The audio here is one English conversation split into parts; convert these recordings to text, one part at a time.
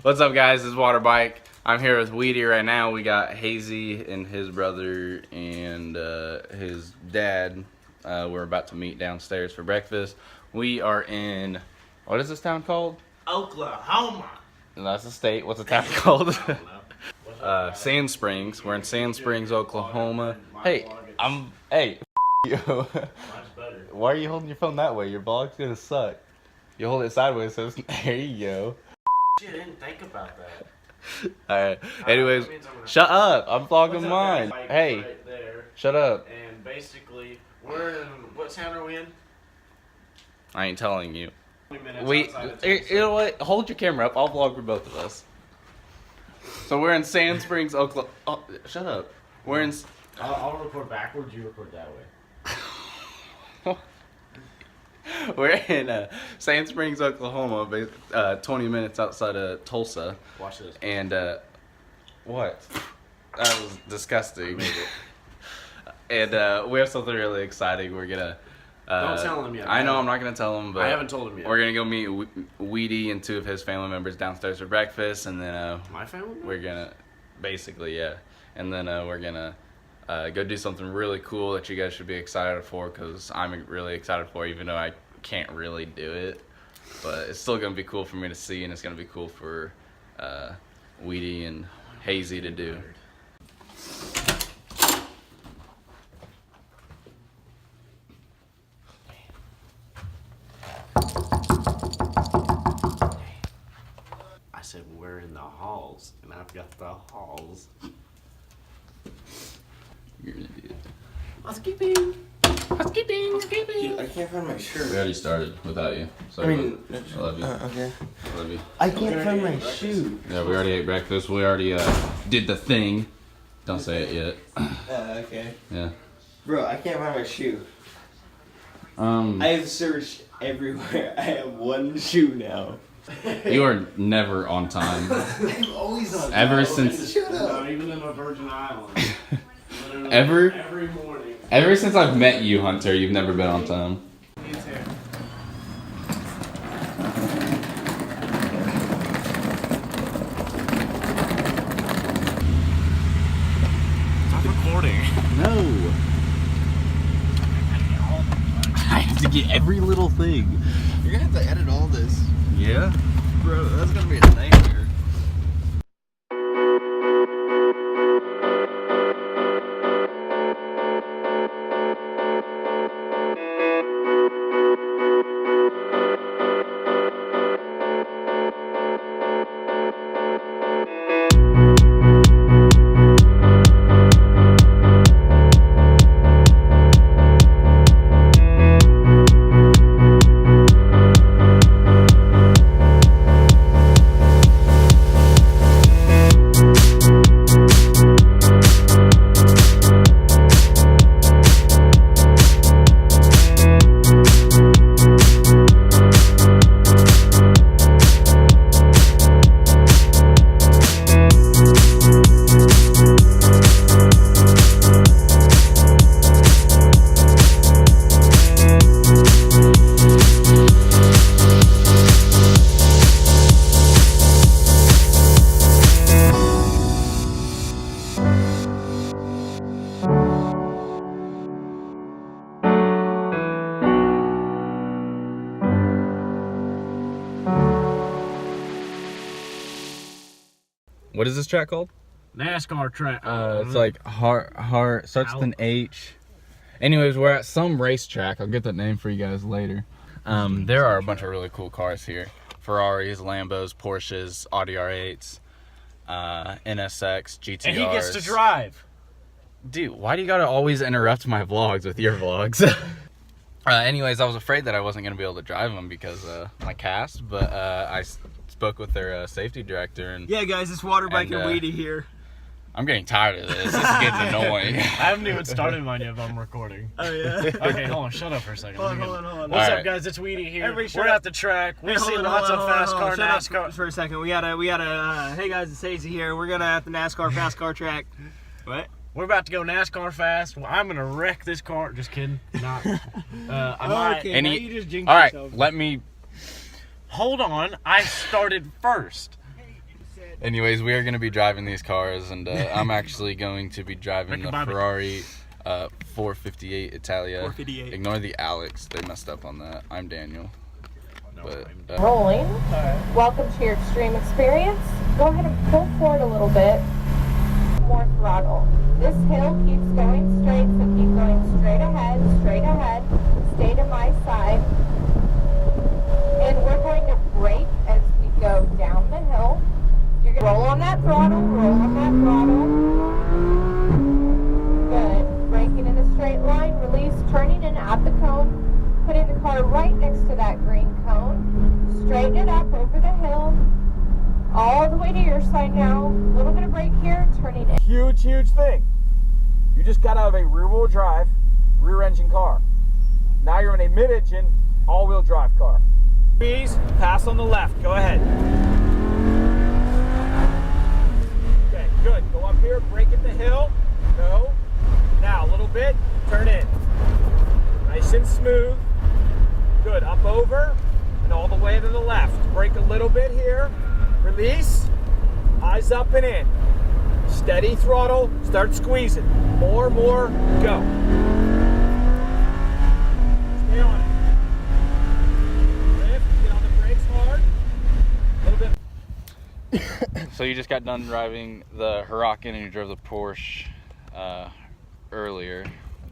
What's up, guys? It's Water Bike. I'm here with Wheaty right now. We got Hazy and his brother and his dad. We're about to meet downstairs for breakfast. We are in, what is this town called? Oklahoma. That's the state. What's the town called? Sand Springs. We're in Sand Springs, Oklahoma. Hey, hey, you. Why are you holding your phone that way? Your vlog's gonna suck. You hold it sideways, so there you go. Shit, I didn't think about that. Alright, anyways, shut up. I'm vlogging mine. Hey, right there. Shut up. And basically, we're in, what town are we in? I ain't telling you. 20 minutes We, outside of you Tulsa. know what? Hold your camera up. I'll vlog for both of us. So we're in Sand Springs, Oklahoma. Oh, shut up. We're in. I'll record backwards, you record that way. We're in Sand Springs, Oklahoma, 20 minutes outside of Tulsa. Watch this. And, what? That was disgusting. And we have something really exciting. We're gonna. Don't tell him yet. I know I'm not gonna tell him, but I haven't told him yet. We're gonna go meet Wheaty and two of his family members downstairs for breakfast, and then My family? we're gonna basically and then we're gonna go do something really cool that you guys should be excited for, because I'm really excited for, even though I can't really do it, but it's still gonna be cool for me to see, and it's gonna be cool for Wheaty and Hazy to do. I said we're in the halls, and I've got the halls. You're an idiot. Housekeeping. Dude, I can't find my shirt. We already started without you. Sorry. I mean, I love you. okay. I love you. I can't find my shoe. Yeah, we already ate breakfast. We already did the thing. Don't say it yet. Okay. Yeah. Bro, I can't find my shoe. I have searched everywhere. I have one shoe now. You are never on time. I'm always on Ever time. since- Shut up. Not even in the Virgin Islands. Literally Ever? Every morning. Ever since I've met you, Hunter, you've never been on time. Me too. Stop recording. No. I have to get every little thing. You're gonna have to edit all this. Yeah? Bro, that's gonna be a nightmare. What is this track called? NASCAR track. It's like heart starts with an H. Anyways, we're at some racetrack. I'll get that name for you guys later. There are a bunch of really cool cars here. Ferraris, Lambos, Porsches, Audi R8s, NSX, GTRs. And he gets to drive. Dude, why do you gotta always interrupt my vlogs with your vlogs? Anyways, I was afraid that I wasn't gonna be able to drive them because my cast, but I spoke with their safety director, and Yeah, guys, it's Water Bike and Wheaty here. I'm getting tired of this. This is getting annoying. I haven't even started mine yet, but I'm recording. Oh, yeah. Okay, hold on. Shut up for a second. Hold on. What's All up, right. guys? It's Wheaty here. Everybody shut We're up. at the track. We Hey, see hold on, lots hold of on, fast hold on. car Shut up NASCAR. for a second. We gotta, hey guys, it's Hazy here. We're gonna at the NASCAR fast car track. What? We're about to go NASCAR fast. Well, I'm gonna wreck this car. Just kidding. Not. I might. Okay, Any- now you just jinxed All right, yourself. let me. Hold on. I started first. Anyways, we are going to be driving these cars, and I'm actually going to be driving the Ferrari 458 Italia. 458. Ignore the Alex. They messed up on that. I'm Daniel. But, Rolling. Welcome to your extreme experience. Go ahead and pull forward a little bit. More throttle. This hill keeps going straight, so keep going straight ahead, stay to my side. And we're going to brake as we go down the hill. You're going to roll on that throttle, Good. Braking in a straight line, release, turning in at the cone, putting the car right next to that green cone, straighten it up over the hill, all the way to your side now, a little bit of brake here, turning in. Huge thing. You just got out of a rear-wheel drive, rear-engine car. Now you're in a mid-engine, all-wheel drive car. Please pass on the left. Go ahead. Okay, good. Go up here, brake at the hill. Go. Now, a little bit, turn in. Nice and smooth. Good. Up over and all the way to the left. Brake a little bit here. Release. Eyes up and in. Steady throttle. Start squeezing. More, go. Stay on it. Lift. Get on the brakes hard. A little bit. So you just got done driving the Huracan and you drove the Porsche earlier.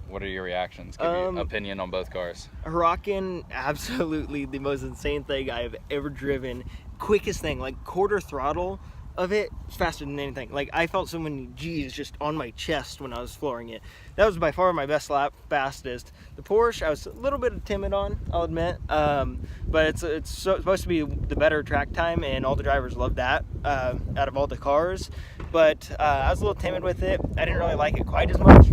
What are your reactions? Give me an opinion on both cars. Huracan, absolutely the most insane thing I have ever driven. Quickest thing, like quarter throttle of it, faster than anything. Like I felt so many G's just on my chest when I was flooring it. That was by far my best lap, fastest. The Porsche, I was a little bit timid on, I'll admit. But it's supposed to be the better track time, and all the drivers loved that out of all the cars. But I was a little timid with it. I didn't really like it quite as much.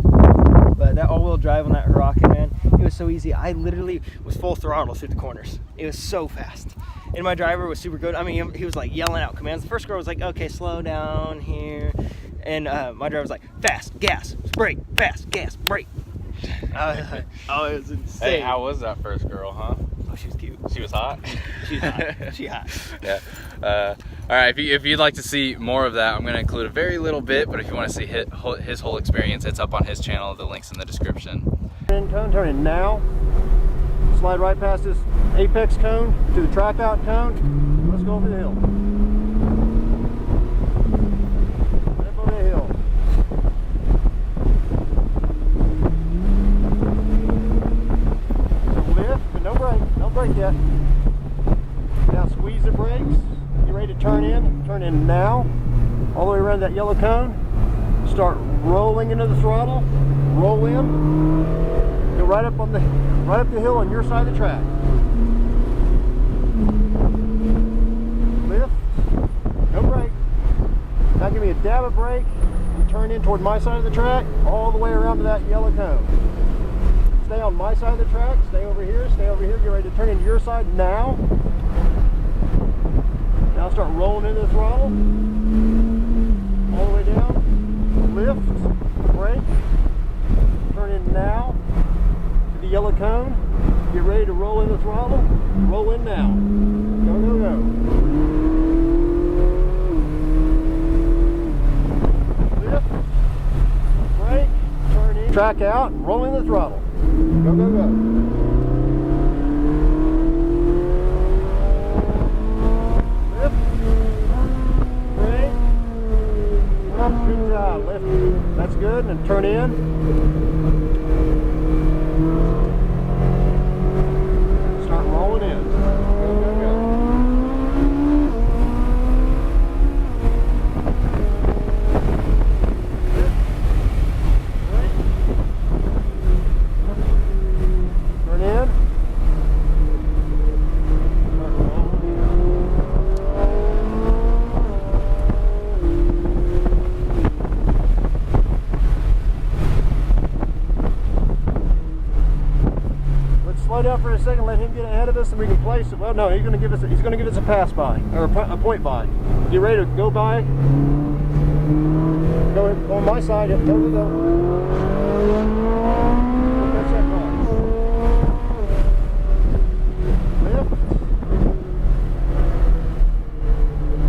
But that all-wheel drive on that Huracan, man, it was so easy. I literally was full throttle through the corners. It was so fast. And my driver was super good. I mean, he was like yelling out commands. The first girl was like, okay, slow down here. And my driver was like, fast, gas, brake, fast, gas, brake. Oh, it was insane. Hey, how was that first girl, huh? Oh, she was cute. She was hot? She's hot. She hot. Yeah. All right, if you'd like to see more of that, I'm going to include a very little bit, but if you want to see his whole experience, it's up on his channel. The link's in the description. Turn in now. Slide right past this apex cone to the track out cone. Let's go over the hill. Up over the hill. Lift, but no brake. Don't brake yet. Now squeeze the brakes. Get ready to turn in now. All the way around that yellow cone. Start rolling into the throttle. Roll in. Go right up the hill on your side of the track. Lift. No brake. Now give me a dab of brake and turn in toward my side of the track, all the way around to that yellow cone. Stay on my side of the track. Stay over here. Get ready to turn into your side now. Now start rolling into the throttle. All the way down. Lift. Brake. Turn in now. The yellow cone, get ready to roll in the throttle, roll in now. Go. Lift, brake, turn in, track out, and roll in the throttle. Go. Lift, brake, good job, lift, that's good, and turn in. Rolling in. Go. Turn in. Slow down for a second, let him get ahead of us, and we can place it. Well, no, he's going to give us a pass by, or a point by. Get ready to go by. Go on my side. Go. Catch that car. Lift.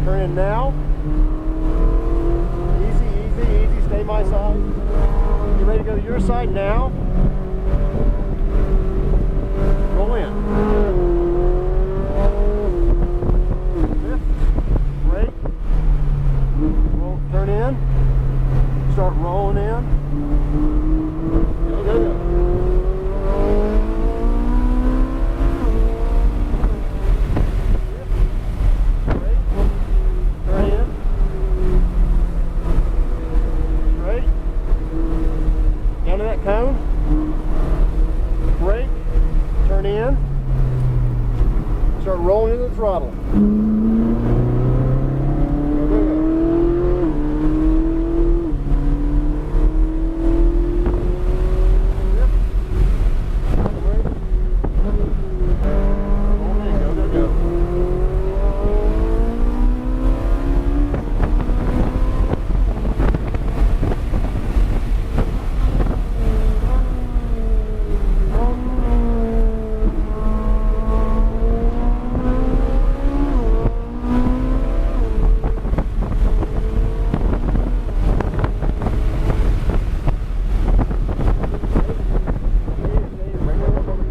Turn in now. my side. You ready to go to your side now? Roll in. Lift, brake, roll, turn in, start rolling in. Go, go, go. Cone, brake, turn in, start rolling into the throttle.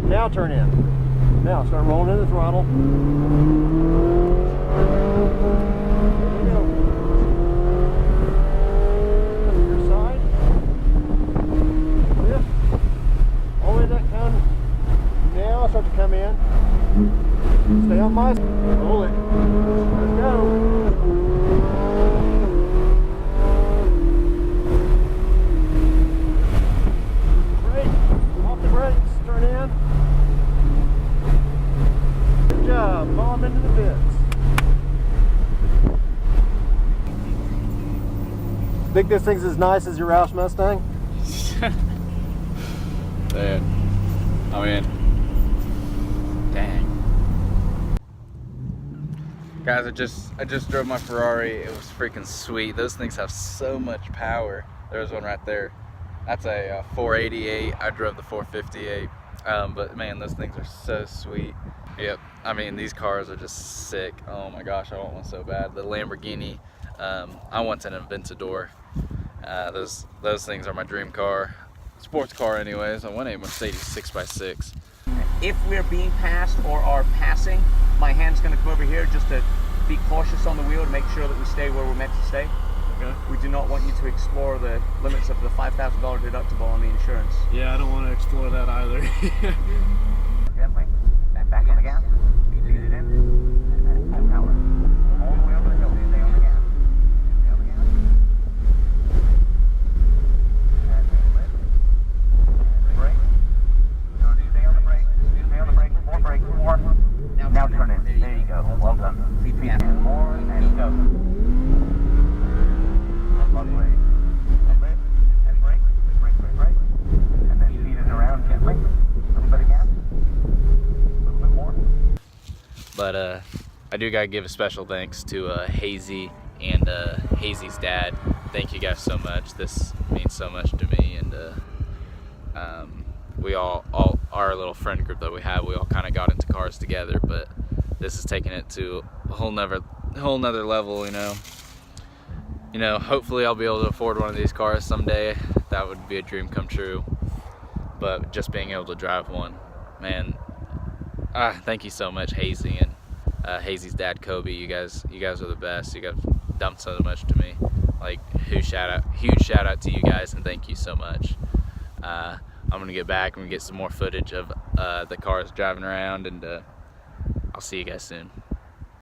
Now turn in. Now start rolling in the throttle. There you go. Your side. Lift. All the way to that cone. Now start to come in. Stay on my side. Roll it. Let's go. Brake. Off the brakes. Turn in. Bomb into the bits. Think this thing's as nice as your Roush Mustang? Dude, I mean, dang. Guys, I just drove my Ferrari. It was freaking sweet. Those things have so much power. There's one right there. That's a 488. I drove the 458. But man, those things are so sweet. Yep, I mean, these cars are just sick. Oh my gosh, I want one so bad. The Lamborghini, I want an Aventador. Those things are my dream car. Sports car anyways. I want a Mercedes 6x6. If we're being passed or are passing, my hand's gonna come over here just to be cautious on the wheel to make sure that we stay where we're meant to stay. Okay. We do not want you to explore the limits of the $5,000 deductible on the insurance. Yeah, I don't want to explore that either. Gently. Back on the gas. Feed it in. And full power. All the way over the hill. Stay on the gas. Stay on the gas. And lift. And brake. Stay on the brake. Stay on the brake. More brake. More. Now turn in. There you go. Well done. Feed the gas. And more. And go. Lovely. And lift. And brake. Brake. Brake. And then feed it around gently. A little bit of gas. But I do gotta give a special thanks to Hazy and Hazy's dad. Thank you guys so much. This means so much to me, and we all our little friend group that we have, we all kind of got into cars together. But this is taking it to a whole nother level. You know, hopefully I'll be able to afford one of these cars someday. That would be a dream come true. But just being able to drive one, man. Thank you so much, Hazy, and Hazy's dad, Kobe. You guys are the best. You guys done so much to me. Like, huge shout out to you guys, and thank you so much. I'm gonna get back and get some more footage of the cars driving around, and I'll see you guys soon.